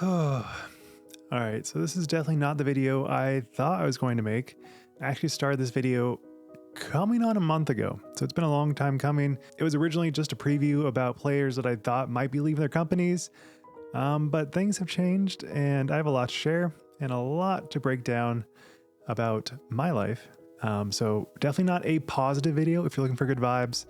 Alright, so this is definitely not the video I thought I was going to make. I actually started this video coming on a month ago, so it's been a long time coming. It was originally just a preview about players that I thought might be leaving their companies, but things have changed and I have a lot to share and a lot to break down about my life. So definitely not a positive video if you're looking for good vibes,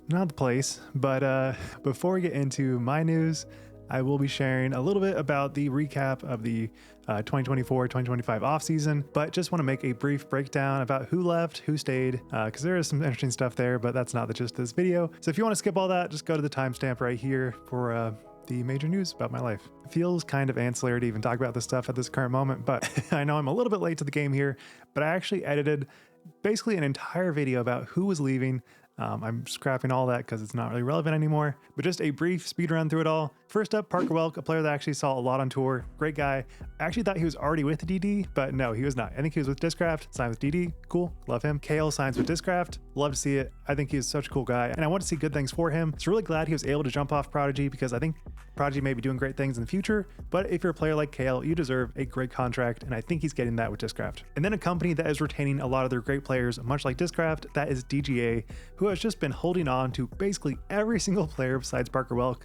not the place. But before we get into my news, I will be sharing a little bit about the recap of the 2024-2025 offseason, but just want to make a brief breakdown about who left, who stayed, because there is some interesting stuff there, but that's not the gist of this video. So if you want to skip all that, just go to the timestamp right here for the major news about my life. It feels kind of ancillary to even talk about this stuff at this current moment, but I know I'm a little bit late to the game here, but I actually edited basically an entire video about who was leaving. I'm scrapping all that because it's not really relevant anymore, but just a brief speed run through it all. First up, Parker Welk, a player that I actually saw a lot on tour. Great guy. I actually thought he was already with DD, but no, he was not. I think he was with Discraft, signed with DD. Cool, love him. Kale signs with Discraft. Love to see it. I think he's such a cool guy, and I want to see good things for him. So really glad he was able to jump off Prodigy because I think Prodigy may be doing great things in the future, but if you're a player like Kale, you deserve a great contract, and I think he's getting that with Discraft. And then a company that is retaining a lot of their great players, much like Discraft, that is DGA, who has just been holding on to basically every single player besides Parker Welk.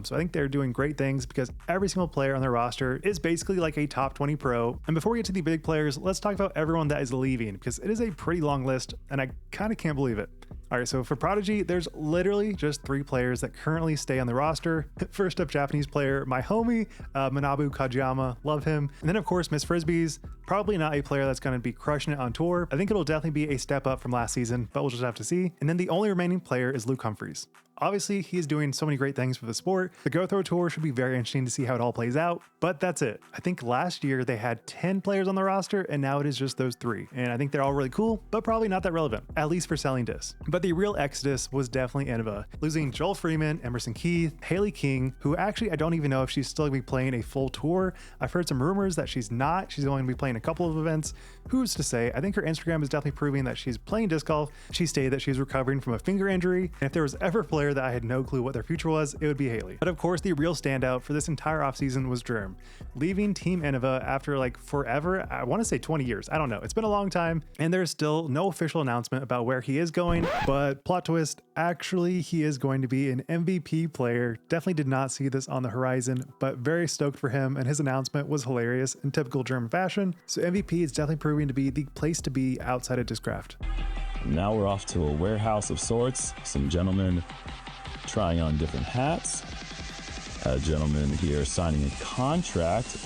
So I think they're doing great things because every single player on their roster is basically like a top 20 pro. And before we get to the big players, let's talk about everyone that is leaving because it is a pretty long list and I kind of can't believe it. All right, so for Prodigy, there's literally just 3 players that currently stay on the roster. First up, Japanese player, my homie, Manabu Kajiyama, love him. And then of course, Miss Frisbees, probably not a player that's gonna be crushing it on tour. I think it'll definitely be a step up from last season, but we'll just have to see. And then the only remaining player is Luke Humphreys. Obviously, he is doing so many great things for the sport. The Go Throw Tour should be very interesting to see how it all plays out, but that's it. I think last year they had 10 players on the roster and now it is just those 3. And I think they're all really cool, but probably not that relevant, at least for selling discs. But the real exodus was definitely Innova, losing Joel Freeman, Emerson Keith, Haley King, who actually I don't even know if she's still gonna be playing a full tour. I've heard some rumors that she's not. She's only gonna be playing a couple of events. Who's to say? I think her Instagram is definitely proving that she's playing disc golf. She stated that she's recovering from a finger injury. And if there was ever a player that I had no clue what their future was, it would be Haley. But of course, the real standout for this entire offseason was Jerm, leaving Team Innova after like forever. I want to say 20 years. I don't know. It's been a long time, and there's still no official announcement about where he is going. But plot twist, actually, he is going to be an MVP player. Definitely did not see this on the horizon, but very stoked for him, and his announcement was hilarious in typical German fashion. So MVP is definitely proving to be the place to be outside of Discraft. Now we're off to a warehouse of sorts. Some gentlemen trying on different hats. A gentleman here signing a contract.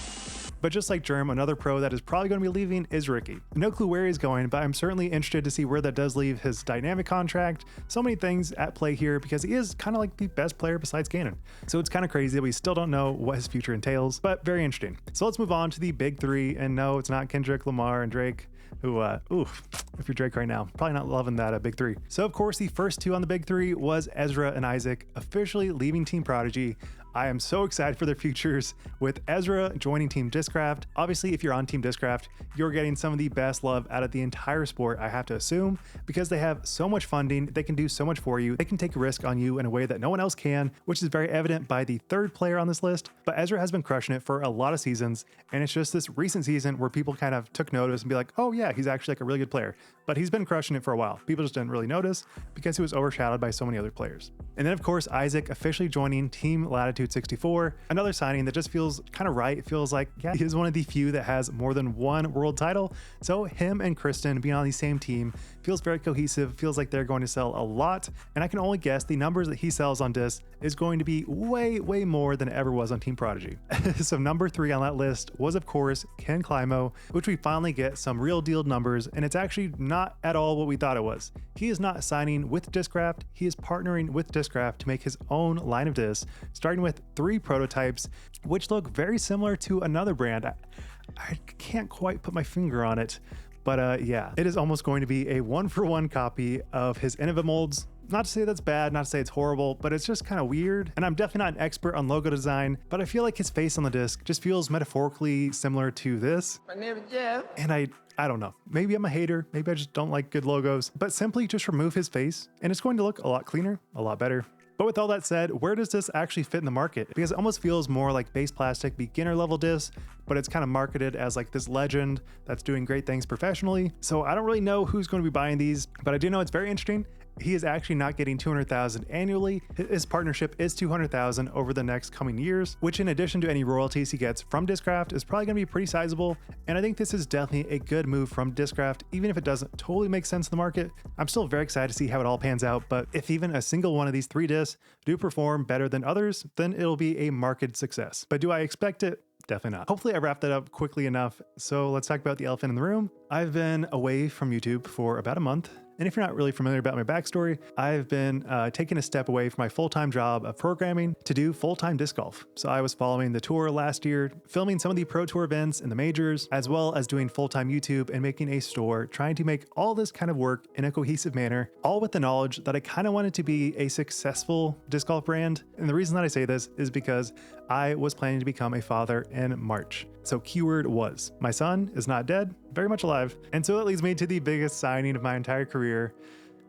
But just like Jerm, another pro that is probably going to be leaving is Ricky. No clue where he's going, but I'm certainly interested to see where that does leave his dynamic contract. So many things at play here because he is kind of like the best player besides Ganon. So it's kind of crazy that we still don't know what his future entails, but very interesting. So let's move on to the big 3. And no, it's not Kendrick, Lamar, and Drake. Who, if you're Drake right now, probably not loving that big 3. So of course, the first 2 on the big 3 was Ezra and Isaac officially leaving Team Prodigy. I am so excited for their futures with Ezra joining Team Discraft. Obviously, if you're on Team Discraft, you're getting some of the best love out of the entire sport, I have to assume, because they have so much funding, they can do so much for you, they can take a risk on you in a way that no one else can, which is very evident by the 3rd player on this list. But Ezra has been crushing it for a lot of seasons, and it's just this recent season where people kind of took notice and be like, oh yeah, he's actually like a really good player. But he's been crushing it for a while. People just didn't really notice because he was overshadowed by so many other players. And then of course, Isaac officially joining Team Latitude 64, another signing that just feels kind of right. It feels like, yeah, he is one of the few that has more than 1 world title. So him and Kristen being on the same team feels very cohesive, feels like they're going to sell a lot. And I can only guess the numbers that he sells on disc is going to be way, way more than it ever was on Team Prodigy. So number 3 on that list was of course Ken Climo, which we finally get some real deal numbers, and it's actually not at all what we thought it was. He is not signing with Discraft, he is partnering with Discraft to make his own line of discs, starting with 3 prototypes, which look very similar to another brand. I can't quite put my finger on it, but yeah, it is almost going to be a 1-for-1 copy of his Innova molds. Not to say that's bad, not to say it's horrible, but it's just kind of weird. And I'm definitely not an expert on logo design, but I feel like his face on the disc just feels metaphorically similar to this. My name is Jeff. And I don't know. Maybe I'm a hater. Maybe I just don't like good logos, but simply just remove his face and it's going to look a lot cleaner, a lot better. But with all that said, where does this actually fit in the market? Because it almost feels more like base plastic beginner level discs, but it's kind of marketed as like this legend that's doing great things professionally. So I don't really know who's going to be buying these, but I do know it's very interesting. He is actually not getting $200,000 annually. His partnership is $200,000 over the next coming years, which in addition to any royalties he gets from Discraft is probably gonna be pretty sizable. And I think this is definitely a good move from Discraft, even if it doesn't totally make sense in the market. I'm still very excited to see how it all pans out, but if even a single one of these 3 discs do perform better than others, then it'll be a market success. But do I expect it? Definitely not. Hopefully I wrapped that up quickly enough. So let's talk about the elephant in the room. I've been away from YouTube for about a month. And if you're not really familiar about my backstory, I've been taking a step away from my full-time job of programming to do full-time disc golf. So I was following the tour last year, filming some of the Pro Tour events and the majors, as well as doing full-time YouTube and making a store, trying to make all this kind of work in a cohesive manner, all with the knowledge that I kind of wanted to be a successful disc golf brand. And the reason that I say this is because I was planning to become a father in March. So keyword was, my son is not dead, very much alive. And so that leads me to the biggest signing of my entire career.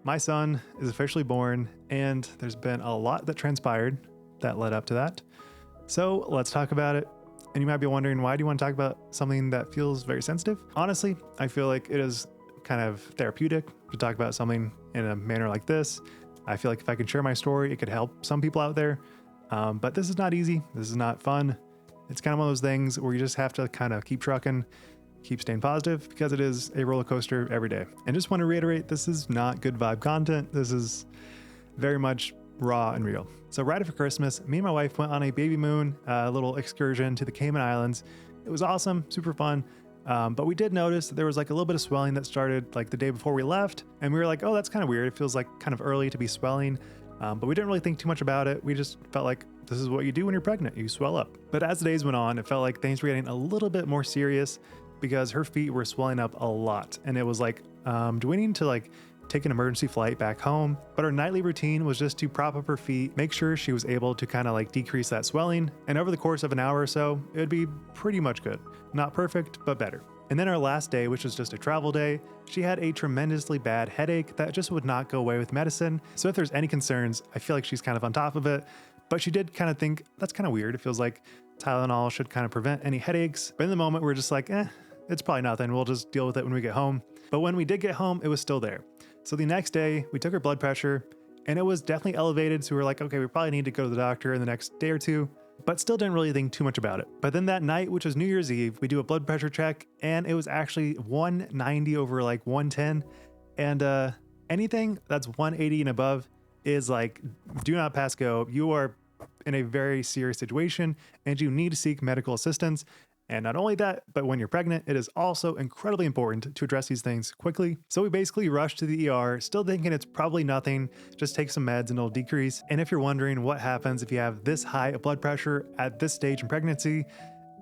My son is officially born, and there's been a lot that transpired that led up to that. So let's talk about it. And you might be wondering, why do you want to talk about something that feels very sensitive? Honestly, I feel like it is kind of therapeutic to talk about something in a manner like this. I feel like if I can share my story, it could help some people out there. But this is not easy. This is not fun. It's kind of one of those things where you just have to kind of keep trucking, keep staying positive, because it is a roller coaster every day. And just want to reiterate, this is not good vibe content. This is very much raw and real. So right after Christmas, me and my wife went on a baby moon, a little excursion to the Cayman Islands. It was awesome, super fun. But we did notice that there was like a little bit of swelling that started like the day before we left. And we were like, oh, that's kind of weird. It feels like kind of early to be swelling. But we didn't really think too much about it. We just felt like this is what you do when you're pregnant, you swell up. But as the days went on, it felt like things were getting a little bit more serious because her feet were swelling up a lot. And it was like, do we need to like take an emergency flight back home? But our nightly routine was just to prop up her feet, make sure she was able to kind of like decrease that swelling. And over the course of an hour or so, it would be pretty much good. Not perfect, but better. And then our last day, which was just a travel day, she had a tremendously bad headache that just would not go away with medicine. So if there's any concerns, I feel like she's kind of on top of it. But she did kind of think, that's kind of weird. It feels like Tylenol should kind of prevent any headaches. But in the moment, we're just like, it's probably nothing. We'll just deal with it when we get home. But when we did get home, it was still there. So the next day, we took her blood pressure, and it was definitely elevated. So we were like, okay, we probably need to go to the doctor in the next day or two. But still didn't really think too much about it. But then that night, which was New Year's Eve, we do a blood pressure check, and it was actually 190 over like 110. And anything that's 180 and above is like, do not pass go. You are in a very serious situation, and you need to seek medical assistance. And not only that, but when you're pregnant, it is also incredibly important to address these things quickly. So we basically rushed to the ER, still thinking it's probably nothing, just take some meds and it'll decrease. And if you're wondering what happens if you have this high of blood pressure at this stage in pregnancy,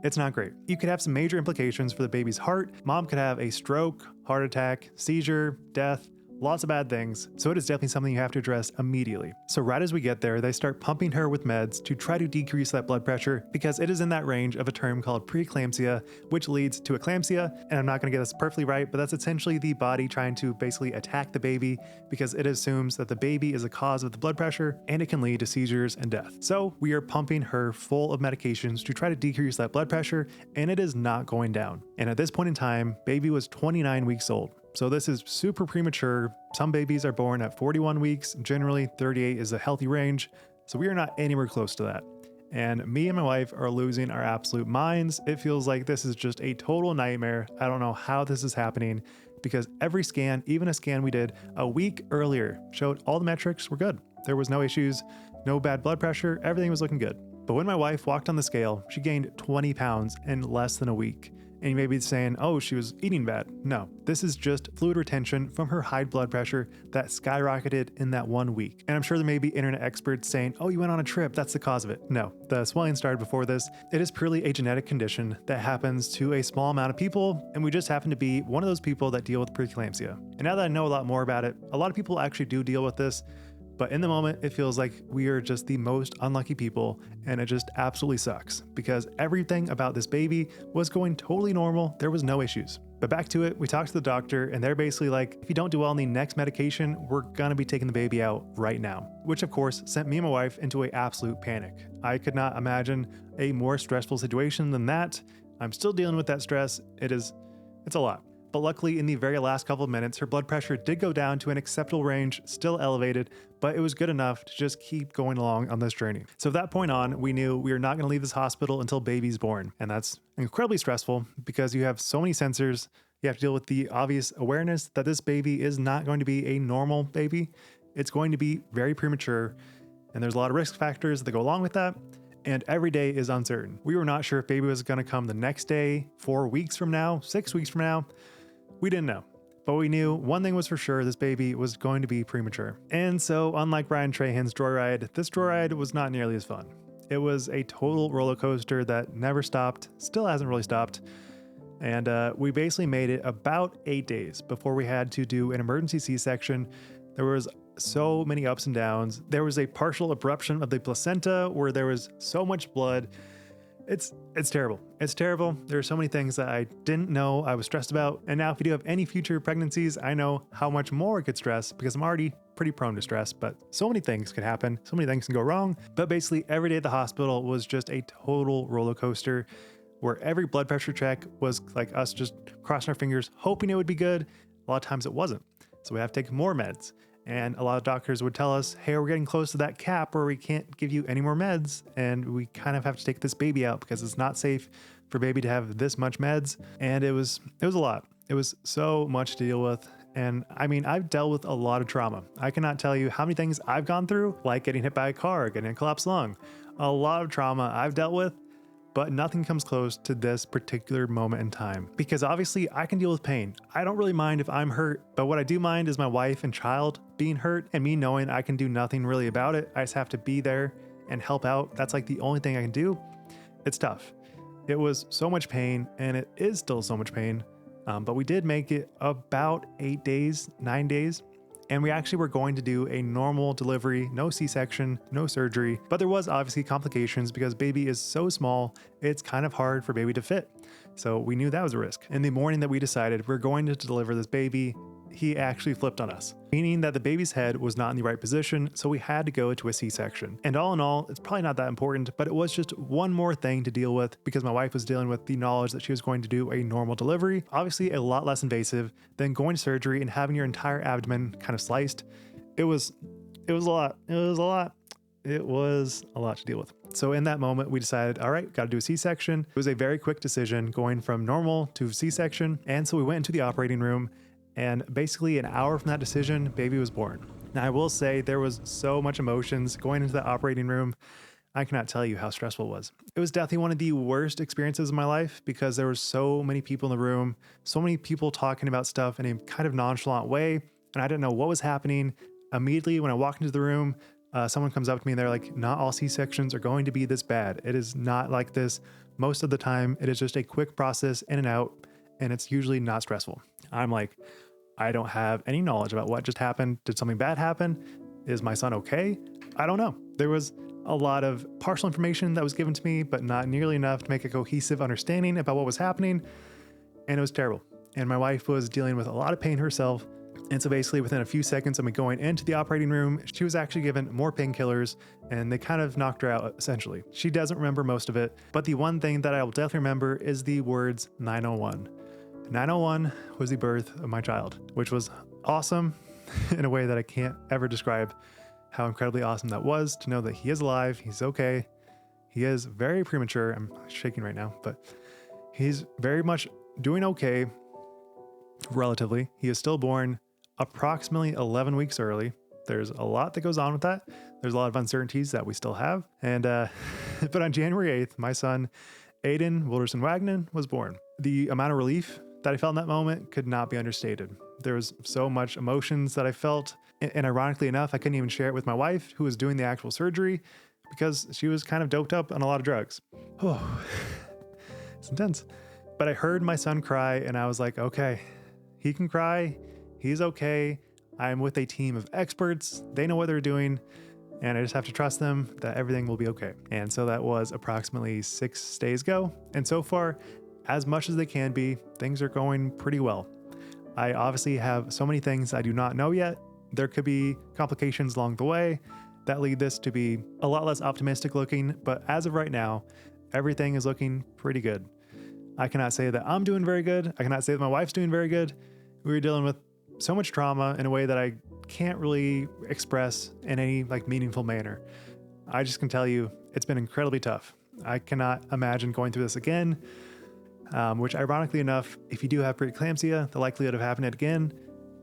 it's not great. You could have some major implications for the baby's heart. Mom could have a stroke, heart attack, seizure, death, lots of bad things. So it is definitely something you have to address immediately. So right as we get there, they start pumping her with meds to try to decrease that blood pressure because it is in that range of a term called preeclampsia, which leads to eclampsia. And I'm not going to get this perfectly right, but that's essentially the body trying to basically attack the baby because it assumes that the baby is the cause of the blood pressure and it can lead to seizures and death. So we are pumping her full of medications to try to decrease that blood pressure, and it is not going down. And at this point in time, baby was 29 weeks old. So this is super premature. Some babies are born at 41 weeks. Generally, 38 is a healthy range. So we are not anywhere close to that. And me and my wife are losing our absolute minds. It feels like this is just a total nightmare. I don't know how this is happening because every scan, even a scan we did a week earlier, showed all the metrics were good. There was no issues, no bad blood pressure. Everything was looking good. But when my wife walked on the scale, she gained 20 pounds in less than a week. And you may be saying, oh, she was eating bad. No, this is just fluid retention from her high blood pressure that skyrocketed in that 1 week. And I'm sure there may be internet experts saying, oh, you went on a trip, that's the cause of it. No, the swelling started before this. It is purely a genetic condition that happens to a small amount of people, and we just happen to be one of those people that deal with preeclampsia. And now that I know a lot more about it, a lot of people actually do deal with this. But in the moment, it feels like we are just the most unlucky people, and it just absolutely sucks because everything about this baby was going totally normal. There was no issues. But back to it, we talked to the doctor and they're basically like, if you don't do well on the next medication, we're gonna be taking the baby out right now. Which of course sent me and my wife into an absolute panic. I could not imagine a more stressful situation than that. I'm still dealing with that stress. It's a lot. But luckily, in the very last couple of minutes, her blood pressure did go down to an acceptable range, still elevated, but it was good enough to just keep going along on this journey. So at that point on, we knew we were not going to leave this hospital until baby's born. And that's incredibly stressful because you have so many sensors. You have to deal with the obvious awareness that this baby is not going to be a normal baby. It's going to be very premature. And there's a lot of risk factors that go along with that. And every day is uncertain. We were not sure if baby was going to come the next day, 4 weeks from now, 6 weeks from now. We didn't know, but we knew one thing was for sure, this baby was going to be premature. And so unlike Brian Trahan's joyride, this joyride was not nearly as fun. It was a total roller coaster that never stopped, still hasn't really stopped. And we basically made it about 8 days before we had to do an emergency C-section. There was so many ups and downs. There was a partial abruption of the placenta where there was so much blood. It's terrible. It's terrible. There are so many things that I didn't know I was stressed about. And now if you do have any future pregnancies, I know how much more it could stress because I'm already pretty prone to stress, but so many things could happen. So many things can go wrong. But basically every day at the hospital was just a total roller coaster where every blood pressure check was like us just crossing our fingers, hoping it would be good. A lot of times it wasn't. So we have to take more meds. And a lot of doctors would tell us, hey, we're getting close to that cap where we can't give you any more meds. And we kind of have to take this baby out because it's not safe for baby to have this much meds. And it was a lot. It was so much to deal with. And I mean, I've dealt with a lot of trauma. I cannot tell you how many things I've gone through, like getting hit by a car, getting a collapsed lung, a lot of trauma I've dealt with. But nothing comes close to this particular moment in time because obviously I can deal with pain. I don't really mind if I'm hurt, but what I do mind is my wife and child being hurt and me knowing I can do nothing really about it. I just have to be there and help out. That's like the only thing I can do. It's tough. It was so much pain and it is still so much pain. But we did make it about 8 days, 9 days. And we actually were going to do a normal delivery, no C-section, no surgery, but there was obviously complications because baby is so small, it's kind of hard for baby to fit. So we knew that was a risk. In the morning that we decided we're going to deliver this baby, he actually flipped on us, meaning that the baby's head was not in the right position, so we had to go to a C-section. And all in all, it's probably not that important, but it was just one more thing to deal with because my wife was dealing with the knowledge that she was going to do a normal delivery, obviously a lot less invasive than going to surgery and having your entire abdomen kind of sliced. It was a lot. It was a lot to deal with. So in that moment, we decided, all right, got to do a C-section. It was a very quick decision going from normal to C-section. And so we went into the operating room. And basically an hour from that decision, baby was born. Now I will say there was so much emotions going into the operating room. I cannot tell you how stressful it was. It was definitely one of the worst experiences of my life because there were so many people in the room, so many people talking about stuff in a kind of nonchalant way. And I didn't know what was happening. Immediately when I walked into the room, someone comes up to me and they're like, not all C-sections are going to be this bad. It is not like this. Most of the time, it is just a quick process in and out, and it's usually not stressful. I'm like, I don't have any knowledge about what just happened. Did something bad happen? Is my son okay? I don't know. There was a lot of partial information that was given to me, but not nearly enough to make a cohesive understanding about what was happening. And it was terrible. And my wife was dealing with a lot of pain herself. And so basically within a few seconds of me going into the operating room, she was actually given more painkillers and they kind of knocked her out essentially. She doesn't remember most of it, but the one thing that I will definitely remember is the words 901. 901 was the birth of my child, which was awesome in a way that I can't ever describe how incredibly awesome that was to know that he is alive, he's okay. He is very premature. I'm shaking right now, but he's very much doing okay, relatively. He is still born approximately 11 weeks early. There's a lot that goes on with that. There's a lot of uncertainties that we still have. And but on January 8th, my son, Aiden Wilderson Wagner, was born. The amount of relief that I felt in that moment could not be understated. There was so much emotions that I felt. And ironically enough, I couldn't even share it with my wife, who was doing the actual surgery, because she was kind of doped up on a lot of drugs. Oh, it's intense. But I heard my son cry and I was like, okay, he can cry. He's okay. I'm with a team of experts. They know what they're doing. And I just have to trust them that everything will be okay. And so that was approximately 6 days ago. And so far, as much as they can be, things are going pretty well. I obviously have so many things I do not know yet. There could be complications along the way that lead this to be a lot less optimistic looking, but as of right now, everything is looking pretty good. I cannot say that I'm doing very good. I cannot say that my wife's doing very good. We're dealing with so much trauma in a way that I can't really express in any meaningful manner. I just can tell you it's been incredibly tough. I cannot imagine going through this again, which ironically enough, if you do have preeclampsia, the likelihood of having it again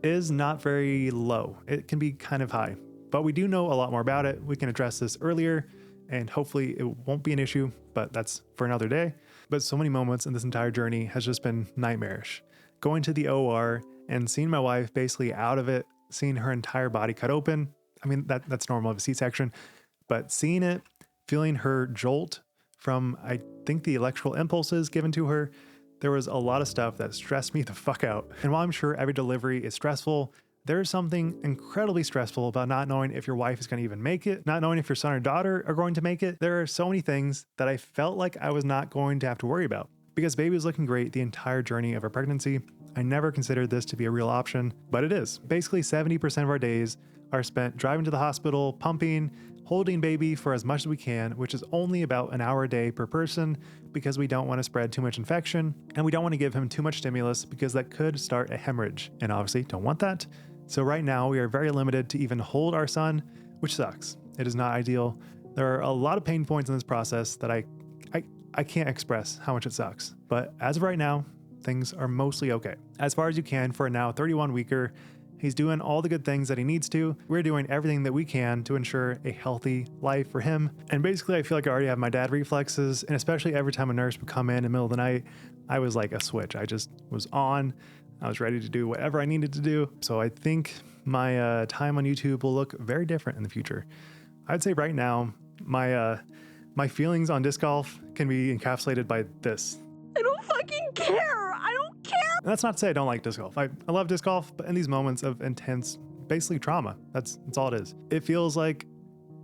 is not very low. It can be kind of high, but we do know a lot more about it. We can address this earlier and hopefully it won't be an issue, but that's for another day. But so many moments in this entire journey has just been nightmarish. Going to the OR and seeing my wife basically out of it, seeing her entire body cut open. I mean, that's normal of a C-section, but seeing it, feeling her jolt from, I think, the electrical impulses given to her, there was a lot of stuff that stressed me the fuck out. And while I'm sure every delivery is stressful, there is something incredibly stressful about not knowing if your wife is going to even make it, not knowing if your son or daughter are going to make it. There are so many things that I felt like I was not going to have to worry about. Because baby was looking great the entire journey of our pregnancy, I never considered this to be a real option, but it is. Basically 70% of our days are spent driving to the hospital, pumping, holding baby for as much as we can, which is only about an hour a day per person because we don't want to spread too much infection and we don't want to give him too much stimulus because that could start a hemorrhage and obviously don't want that. So right now we are very limited to even hold our son, which sucks. It is not ideal. There are a lot of pain points in this process that I can't express how much it sucks. But as of right now, things are mostly okay. As far as you can for a now 31 weeker, he's doing all the good things that he needs to. We're doing everything that we can to ensure a healthy life for him. And basically, I feel like I already have my dad reflexes. And especially every time a nurse would come in the middle of the night, I was like a switch. I just was on. I was ready to do whatever I needed to do. So I think my time on YouTube will look very different in the future. I'd say right now, my feelings on disc golf can be encapsulated by this. I don't fucking care. I don't care. And that's not to say I don't like disc golf. I love disc golf, but in these moments of intense, basically trauma, that's all it is. It feels like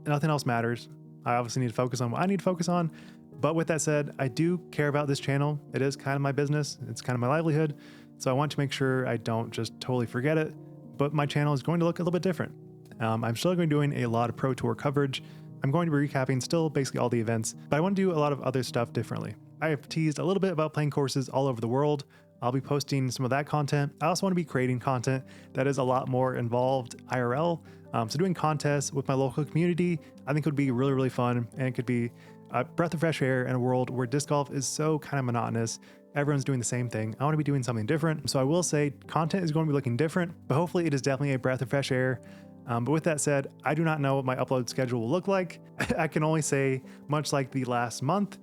nothing else matters. I obviously need to focus on what I need to focus on. But with that said, I do care about this channel. It is kind of my business. It's kind of my livelihood. So I want to make sure I don't just totally forget it. But my channel is going to look a little bit different. I'm still going to be doing a lot of Pro Tour coverage. I'm going to be recapping still basically all the events, but I want to do a lot of other stuff differently. I have teased a little bit about playing courses all over the world. I'll be posting some of that content. I also want to be creating content that is a lot more involved IRL. So doing contests with my local community, I think would be really, really fun. And it could be a breath of fresh air in a world where disc golf is so kind of monotonous. Everyone's doing the same thing. I want to be doing something different. So I will say content is going to be looking different, but hopefully it is definitely a breath of fresh air. But with that said, I do not know what my upload schedule will look like. I can only say, much like the last month,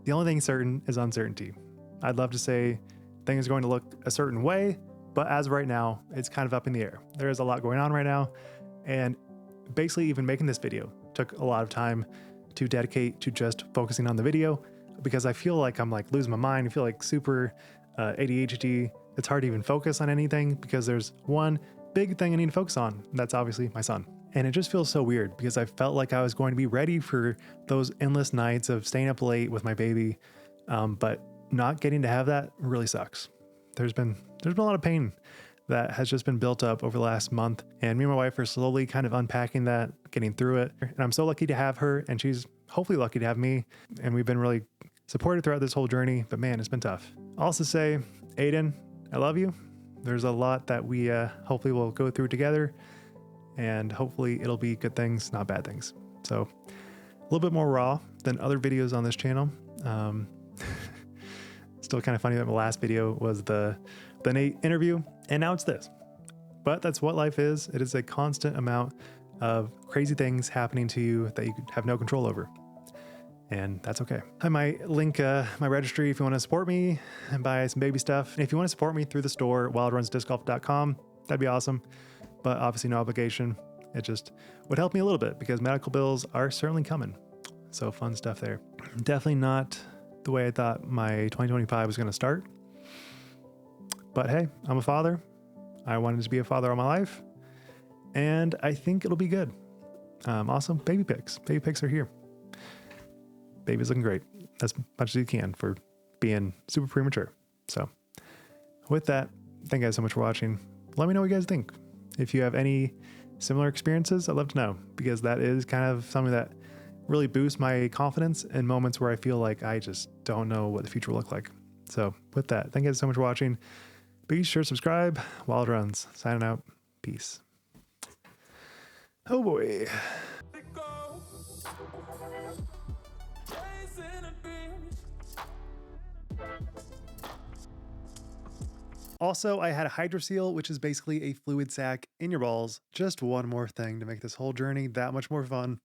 the only thing certain is uncertainty. I'd love to say things are going to look a certain way, but as of right now, it's kind of up in the air. There is a lot going on right now. And basically even making this video took a lot of time to dedicate to just focusing on the video because I feel like I'm losing my mind. I feel like super ADHD. It's hard to even focus on anything because there's one big thing I need to focus on. That's obviously my son. And it just feels so weird because I felt like I was going to be ready for those endless nights of staying up late with my baby. But not getting to have that really sucks. There's been a lot of pain that has just been built up over the last month. And me and my wife are slowly kind of unpacking that, getting through it. And I'm so lucky to have her and she's hopefully lucky to have me. And we've been really supported throughout this whole journey, but man, it's been tough. I'll also say, Aiden, I love you. There's a lot that we hopefully will go through together and hopefully it'll be good things, not bad things. So a little bit more raw than other videos on this channel. Still kind of funny that my last video was the Nate interview and now it's this, but that's what life is. It is a constant amount of crazy things happening to you that you have no control over. And that's okay. I might link my registry if you want to support me and buy some baby stuff. And if you want to support me through the store, wildrunsdiscgolf.com, that'd be awesome. But obviously no obligation. It just would help me a little bit because medical bills are certainly coming. So fun stuff there. Definitely not the way I thought my 2025 was going to start. But hey, I'm a father. I wanted to be a father all my life. And I think it'll be good. Also, baby pics. Baby pics are here. Baby's looking great as much as you can for being super premature. So with that, thank you guys so much for watching. Let me know what you guys think. If you have any similar experiences, I'd love to know, because that is kind of something that really boosts my confidence in moments where I feel like I just don't know what the future will look like. So with that, thank you guys so much for watching. Be sure to subscribe. Wild Runs, signing out. Peace. Oh boy. Also, I had a hydroseal, which is basically a fluid sac in your balls. Just one more thing to make this whole journey that much more fun.